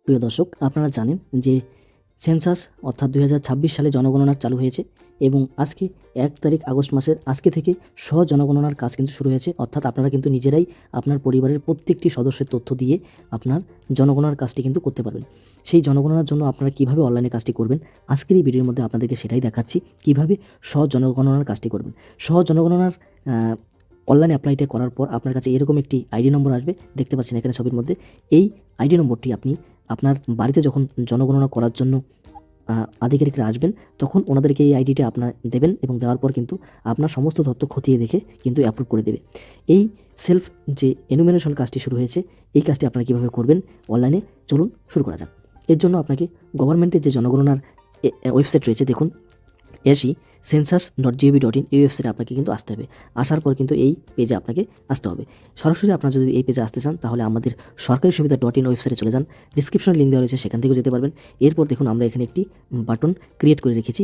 প্রিয় দর্শক, আপনারা জানেন যে সেন্সাস অর্থাৎ 2026 সালে জনগণনা চালু হয়েছে এবং আজকে 1 তারিখ আগস্ট মাসের আজকে থেকে জনগণনার কাজ কিন্তু শুরু হয়েছে। অর্থাৎ আপনারা কিন্তু নিজেরাই আপনার পরিবারের প্রত্যেকটি সদস্যের তথ্য দিয়ে আপনার জনগণনার কাজটি কিন্তু করতে পারবেন। সেই জনগণনার জন্য আপনারা কীভাবে অনলাইনে কাজটি করবেন, আজকের এই ভিডিওর মধ্যে আপনাদেরকে সেটাই দেখাচ্ছি, কীভাবে জনগণনার কাজটি করবেন। জনগণনার অনলাইনে অ্যাপ্লাইটা করার পর আপনার কাছে এরকম একটি আইডি নম্বর আসবে, দেখতে পাচ্ছেন এখানে ছবির মধ্যে। এই আইডি নম্বরটি আপনি আপনার বাড়িতে যখন জনগণনা করার জন্য আধিকারিকরা আসবেন, তখন ওনাদেরকে এই আইডিটা আপনার দেবেন এবং দেওয়ার পর কিন্তু আপনার সমস্ত তথ্য খতিয়ে দেখে কিন্তু অ্যাপ্রুভ করে দেবে। এই সেলফ যে এনুমেরেশন কাজটি শুরু হয়েছে, এই কাজটি আপনারা কীভাবে করবেন অনলাইনে, চলুন শুরু করা যাক। এর জন্য আপনাকে গভর্নমেন্টের যে জনগণনার ওয়েবসাইট রয়েছে, দেখুন census.gov.in, এই ওয়েবসাইটে আপনাকে কিন্তু আসতে হবে। আসার পর কিন্তু এই পেজে আপনাকে আসতে হবে। সরাসরি আপনারা যদি এই পেজে আসতে চান তাহলে আমাদের সরকারি সুবিধা .in ওয়েবসাইটে চলে যান, ডিসক্রিপশনে লিঙ্ক দেওয়া রয়েছে, সেখান থেকেও যেতে পারবেন। এরপর দেখুন আমরা এখানে একটি বাটন ক্রিয়েট করে রেখেছি,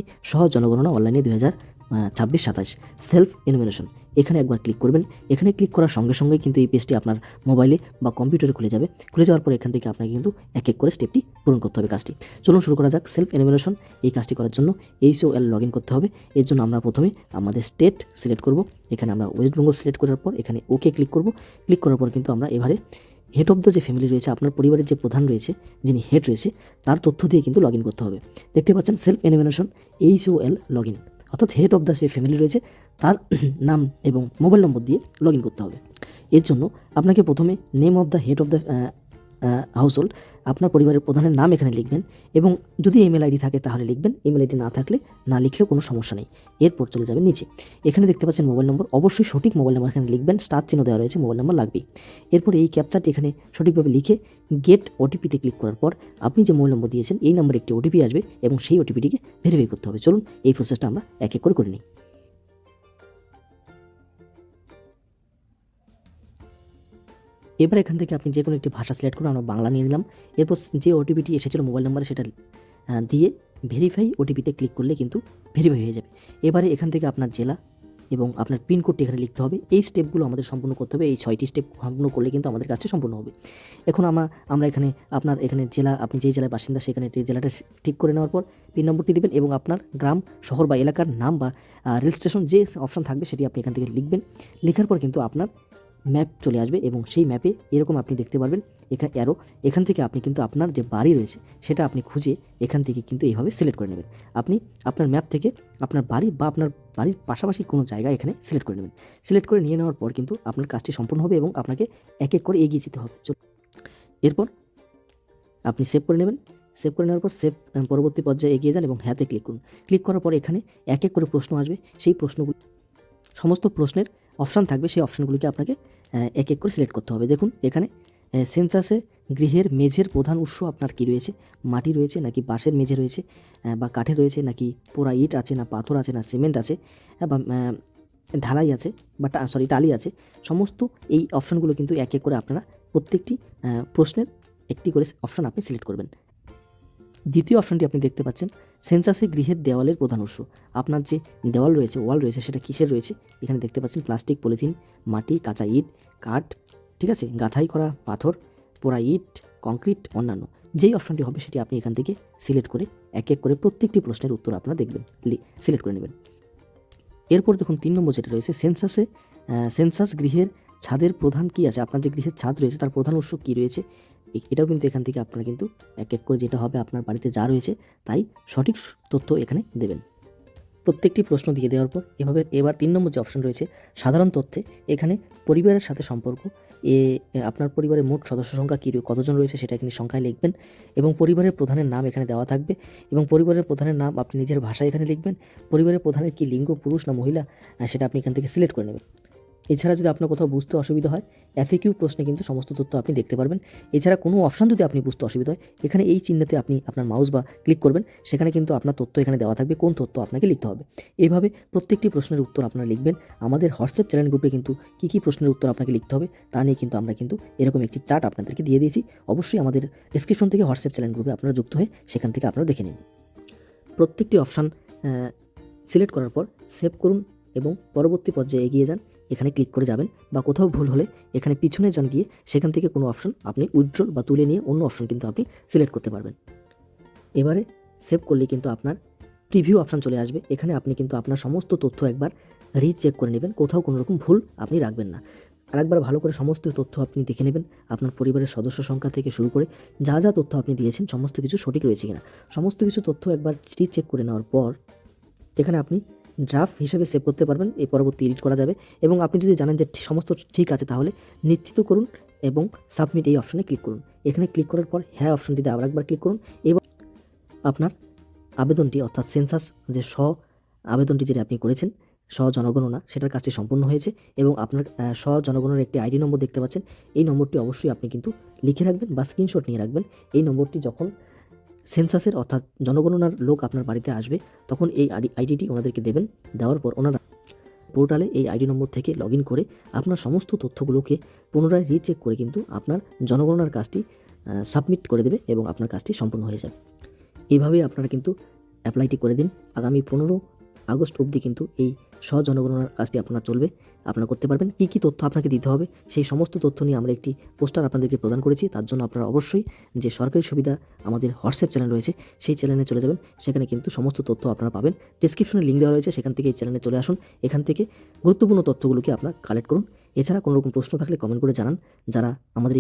জনগণনা অনলাইনে 2026-27 সেলফ এনুমেরেশন। এখানে একবার ক্লিক করবেন। এখানে ক্লিক করার সঙ্গে সঙ্গেই কিন্তু এই পেজটি আপনার মোবাইলে বা কম্পিউটারে খুলে যাবে। খুলে যাওয়ার পর এখান থেকে আপনাকে কিন্তু এক এক করে স্টেপটি পূরণ করতে হবে কাজটি। চলুন শুরু করা যাক। সেলফ এনুমেরেশন এই কাজটি করার জন্য HOL লগ ইন করতে হবে। এর জন্য আমরা প্রথমে আমাদের স্টেট সিলেক্ট করব। এখানে আমরা ওয়েস্ট বেঙ্গল সিলেক্ট করার পর এখানে ওকে ক্লিক করব। ক্লিক করার পর কিন্তু আমরা এবারে হেড অফ দ্য যে ফ্যামিলি রয়েছে, আপনার পরিবারের যে প্রধান রয়েছে, যিনি হেড রয়েছে, তার তথ্য দিয়ে কিন্তু লগ ইন করতে হবে। দেখতে পাচ্ছেন self enumeration HOL log in, অর্থাৎ হেড অফ দ্য যে ফ্যামিলি রয়েছে তার নাম এবং মোবাইল নম্বর দিয়ে লগ ইন করতে হবে। এর জন্য আপনাকে প্রথমে name of the head of the household, আপনার পরিবারের প্রধানের নাম এখানে লিখবেন এবং যদি ইমেল আইডি থাকে তাহলে লিখবেন, ইমেল আইডি না থাকলে না লিখলেও কোনো সমস্যা নেই। এরপর চলে যাবেন নিচে, এখানে দেখতে পাচ্ছেন মোবাইল নম্বর, অবশ্যই সঠিক মোবাইল নম্বর এখানে লিখবেন, স্টার চিহ্ন দেওয়া রয়েছে, মোবাইল নম্বর লাগবেই। এরপর এই ক্যাপচারটি এখানে সঠিকভাবে লিখে গেট ওটিপিতে ক্লিক করার পর আপনি যে মোবাইল নম্বর দিয়েছেন এই নম্বরে একটি ওটিপি আসবে এবং সেই ওটিপিটিকে ভেরিফাই করতে হবে। চলুন এই প্রসেসটা আমরা এক এক করে নিই। এবার এখান থেকে আপনি যে কোনো একটি ভাষা সিলেক্ট করুন, আমরা বাংলা নিয়ে নিলাম। এরপর যে ওটিপিটি এসেছিল মোবাইল নাম্বারে সেটা দিয়ে ভেরিফাই ওটিপিতে ক্লিক করলে কিন্তু ভেরিফাই হয়ে যাবে। এবারে এখান থেকে আপনার জেলা এবং আপনার পিনকোডটি এখানে লিখতে হবে। এই স্টেপগুলো আমাদের সম্পূর্ণ করতে হবে। এই 6টি স্টেপ সম্পূর্ণ করলে কিন্তু আমাদের কাজটি সম্পূর্ণ হবে। এখন আমরা এখানে আপনার এখানে জেলা, আপনি যেই জেলায় বাসিন্দা সেখানে জেলাটা ঠিক করে নেওয়ার পর পিন নম্বরটি দেবেন এবং আপনার গ্রাম, শহর বা এলাকার নাম বা রেল স্টেশন যে অপশন থাকবে সেটি আপনি এখান থেকে লিখবেন। লেখার পর কিন্তু আপনার ম্যাপ চলে আসবে এবং সেই ম্যাপে এরকম আপনি দেখতে পারবেন এখান থেকে আপনি কিন্তু আপনার যে বাড়ি রয়েছে সেটা আপনি খুঁজে এখান থেকে কিন্তু এইভাবে সিলেক্ট করে নেবেন। আপনি আপনার ম্যাপ থেকে আপনার বাড়ি বা আপনার বাড়ির পাশাপাশি কোনো জায়গা এখানে সিলেক্ট করে নেবেন। সিলেক্ট করে নিয়ে নেওয়ার পর কিন্তু আপনার কাজটি সম্পূর্ণ হবে এবং আপনাকে এক এক করে এগিয়ে যেতে হবে। এরপর আপনি সেভ করে নেবেন। সেভ করে নেওয়ার পর পরবর্তী পর্যায়ে এগিয়ে যান এবং হ্যাঁতে ক্লিক করুন। ক্লিক করার পর এখানে এক এক করে প্রশ্ন আসবে। সেই প্রশ্নগুলো, সমস্ত প্রশ্নের অপশান থাকবে, সেই অপশানগুলিকে আপনাকে এক এক করে সিলেক্ট করতে হবে। দেখুন এখানে সেন্সাসে গৃহের মেঝের প্রধান উৎস আপনার কী রয়েছে, মাটি রয়েছে নাকি বাঁশের মেঝে রয়েছে বা কাঠের রয়েছে নাকি পোড়া ইট আছে না পাথর আছে না সিমেন্ট আছে বা ঢালাই আছে বা টালি আছে, সমস্ত এই অপশানগুলো কিন্তু এক এক করে আপনারা প্রত্যেকটি প্রশ্নের একটি করে অপশান আপনি সিলেক্ট করবেন। দ্বিতীয় অপশানটি আপনি দেখতে পাচ্ছেন সেন্সাসে গৃহের দেওয়ালের প্রধান উৎস। আপনার যে দেওয়াল রয়েছে, ওয়াল রয়েছে, সেটা কিসের রয়েছে, এখানে দেখতে পাচ্ছেন প্লাস্টিক, পলিথিন, মাটি, কাঁচা ইট, কাঠ, ঠিক আছে, গাঁথাই করা পাথর, পোড়া ইট, কংক্রিট, অন্যান্য। যেই অপশানটি হবে সেটি আপনি এখান থেকে সিলেক্ট করে এক এক করে প্রত্যেকটি প্রশ্নের উত্তর আপনারা দেখবেন, সিলেক্ট করে নেবেন। এরপর দেখুন 3 নম্বর যেটা রয়েছে সেন্সাস গৃহের ছাদের প্রধান কী আছে, আপনার যে গৃহের ছাদ রয়েছে তার প্রধান উৎস কী রয়েছে, এটাও কিন্তু এখান থেকে আপনারা কিন্তু এক এক করে যেটা হবে আপনার বাড়িতে যা রয়েছে তাই সঠিক তথ্য এখানে দেবেন। প্রত্যেকটি প্রশ্ন দিয়ে দেওয়ার পর এবার 3 নম্বর যে অপশন রয়েছে সাধারণ তথ্যে, এখানে পরিবারের সাথে সম্পর্ক, আপনার পরিবারের মোট সদস্য সংখ্যা কতজন রয়েছে সেটা এখানে সংখ্যায় লিখবেন এবং পরিবারের প্রধানের নাম এখানে দেওয়া থাকবে এবং পরিবারের প্রধানের নাম আপনি নিজের ভাষায় এখানে লিখবেন। পরিবারের প্রধানের কি লিঙ্গ, পুরুষ না মহিলা, সেটা আপনি এখান থেকে সিলেক্ট করে নেবেন। এছাড়া যদি আপনার কোথাও বুঝতে অসুবিধা হয়, FAQ প্রশ্নে কিন্তু সমস্ত তথ্য আপনি দেখতে পারবেন। এছাড়া কোনো অপশান যদি আপনি বুঝতে অসুবিধা হয়, এখানে এই চিহ্নতে আপনি আপনার মাউস বা ক্লিক করবেন, সেখানে কিন্তু আপনার তথ্য এখানে দেওয়া থাকবে, কোন তথ্য আপনাকে লিখতে হবে। এইভাবে প্রত্যেকটি প্রশ্নের উত্তর আপনারা লিখবেন। আমাদের হোয়াটসঅ্যাপ চ্যানেল গ্রুপে কিন্তু কী প্রশ্নের উত্তর আপনাকে লিখতে হবে তা নিয়ে কিন্তু আমরা কিন্তু এরকম একটি চার্ট আপনাদেরকে দিয়ে দিয়েছি। অবশ্যই আমাদের ডেসক্রিপশন থেকে হোয়াটসঅ্যাপ চ্যানেল গ্রুপে আপনারা যুক্ত হয়ে সেখান থেকে আপনারা দেখে নিন। প্রত্যেকটি অপশান সিলেক্ট করার পর সেভ করুন এবং পরবর্তী পর্যায়ে এগিয়ে যান। এখানে ক্লিক করে যাবেন, বা কোথাও ভুল হলে এখানে পিছনে যান, গিয়ে সেখান থেকে কোনো অপশন আপনি উইথড্র বা তুলে নিয়ে অন্য অপশন কিন্তু আপনি সিলেক্ট করতে পারবেন। এবারে সেভ করলে কিন্তু আপনার প্রিভিউ অপশন চলে আসবে। এখানে আপনি কিন্তু আপনার সমস্ত তথ্য একবার রিচেক করে নেবেন, কোথাও কোনো রকম ভুল আপনি রাখবেন না। আরেকবার ভালো করে সমস্ত তথ্য আপনি দেখে নেবেন, আপনার পরিবারের সদস্য সংখ্যা থেকে শুরু করে যা যা তথ্য আপনি দিয়েছেন সমস্ত কিছু সঠিক রয়েছে কিনা। সমস্ত কিছু তথ্য একবার রিচেক করে নেওয়ার পর এখানে আপনি ড্রাফট হিসেবে সেভ করতে পারবেন, এই পরবর্তী এডিট করা যাবে। এবং আপনি যদি জানেন যে সমস্ত ঠিক আছে, তাহলে নিশ্চিত করুন এবং সাবমিট এই অপশনে ক্লিক করুন। এখানে ক্লিক করার পর হ্যাঁ অপশনটিতে আবার একবার ক্লিক করুন। এবং আপনার আবেদনটি, অর্থাৎ সেন্সাস যে আবেদনটি যেটা আপনি করেছেন জনগণনা, সেটার কাজটি সম্পূর্ণ হয়েছে। এবং আপনার জনগণনার একটি আইডি নম্বর দেখতে পাচ্ছেন। এই নম্বরটি অবশ্যই আপনি কিন্তু লিখে রাখবেন বা স্ক্রিনশট নিয়ে রাখবেন। এই নম্বরটি যখন সেন্সাসের অর্থাৎ জনগণনার লোক আপনার বাড়িতে আসবে, তখন এই আইডিটি ওনাদেরকে দেবেন। দেওয়ার পর ওনারা পোর্টালে এই আইডি নম্বর থেকে লগ ইন করে আপনার সমস্ত তথ্যগুলোকে পুনরায় রিচেক করে কিন্তু আপনার জনগণনার কাজটি সাবমিট করে দেবে এবং আপনার কাজটি সম্পূর্ণ হয়ে যাবে। এইভাবেই আপনারা কিন্তু অ্যাপ্লাইটি করে দিন। আগামী 15 আগস্ট অবধি কিন্তু এই জনগণনার কাজটি আপনার চলবে। আপনারা করতে পারবেন। কী কী তথ্য আপনাকে দিতে হবে সেই সমস্ত তথ্য নিয়ে আমরা একটি পোস্টার আপনাদেরকে প্রদান করেছি। তার জন্য আপনারা অবশ্যই যে সরকারি সুবিধা আমাদের হোয়াটসঅ্যাপ চ্যানেল রয়েছে, সেই চ্যানেলে চলে যাবেন। সেখানে কিন্তু সমস্ত তথ্য আপনারা পাবেন। ডেসক্রিপশনে লিঙ্ক দেওয়া রয়েছে, সেখান থেকে এই চ্যানেলে চলে আসুন। এখান থেকে গুরুত্বপূর্ণ তথ্যগুলোকে আপনারা কালেক্ট করুন। এছাড়া কোনো রকম প্রশ্ন থাকলে কমেন্ট করে জানান। যারা আমাদের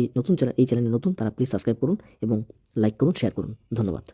এই চ্যানেলে নতুন তারা প্লিজ সাবস্ক্রাইব করুন এবং লাইক করুন, শেয়ার করুন। ধন্যবাদ।